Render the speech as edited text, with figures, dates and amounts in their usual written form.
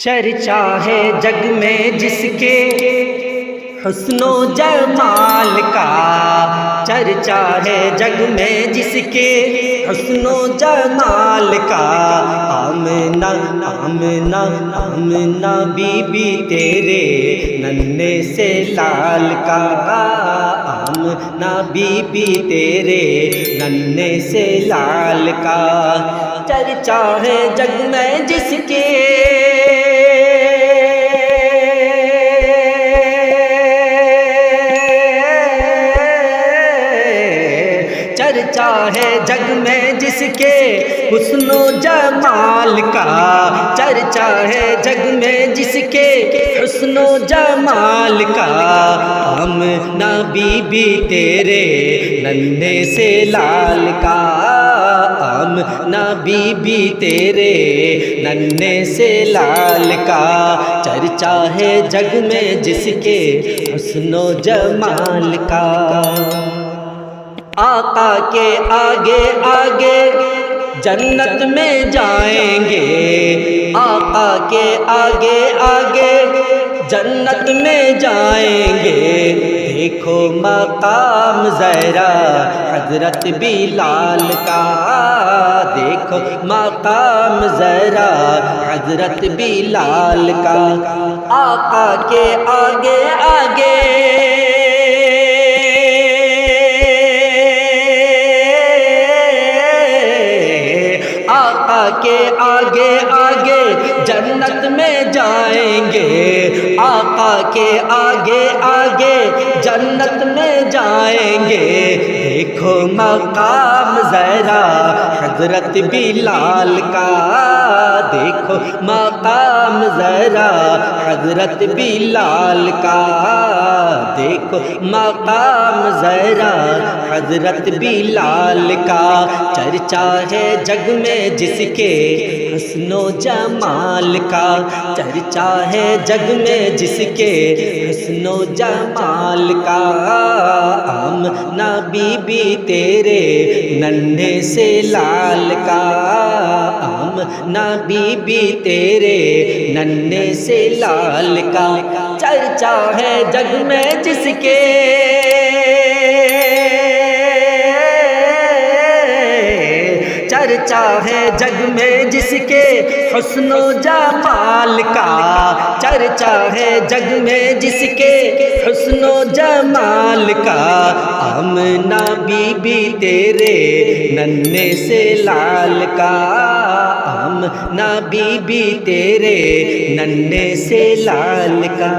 چرچا ہے جگ میں جس کے حسن و جمال کا، چرچا ہے جگ میں جس کے حسن و جمال کا۔ آمنہ آمنہ آمنہ بی بی تیرے ننھے سے لال کا، آمنہ بی بی تیرے ننھے سے لال کا۔ چرچا ہے جگ میں جس کے چرچا ہے جگ میں جس کے حسن و جمال کا، چرچا ہے جگ میں جس کے حسن و جمال کا۔ آمنہ بی بی تیرے ننھے سے لال کا، آمنہ بی بی تیرے ننھے سے لال کا۔ چرچا ہے جگ میں جس کے حسن و جمال کا۔ آقا کے آگے آگے جنت میں جائیں گے، آقا کے آگے آگے جنت میں جائیں گے۔ دیکھو مقام ذرا حضرت بلال کا، دیکھو مقام ذرا حضرت بلال کا۔ آقا کے آگے آگے آقا کے آگے آگے جنت میں جائیں گے، آقا کے آگے آگے جنت میں جائیں گے۔ دیکھو مقام ذرا حضرت بلال کا، دیکھو مقام ذرا حضرت بلال کا، دیکھو مقام ذرا حضرت بلال کا۔ چرچا ہے جگ میں جس کے حسن و جمال کا، چرچا ہے جگ میں جس کے حسن و جمال کا۔ آمنہ بی بی تیرے ننھے سے لال کا، آمنہ بی بی تیرے ننھے سے لال کا۔ چرچا ہے جگ میں جس کے چرچا ہے جگ میں جس کے حسن و جمال کا، چرچا ہے جگ میں جس کے حسن و جمال کا۔ آمنہ بی بی تیرے ننھے سے لال کا، آمنہ بی بی تیرے ننھے سے لال کا۔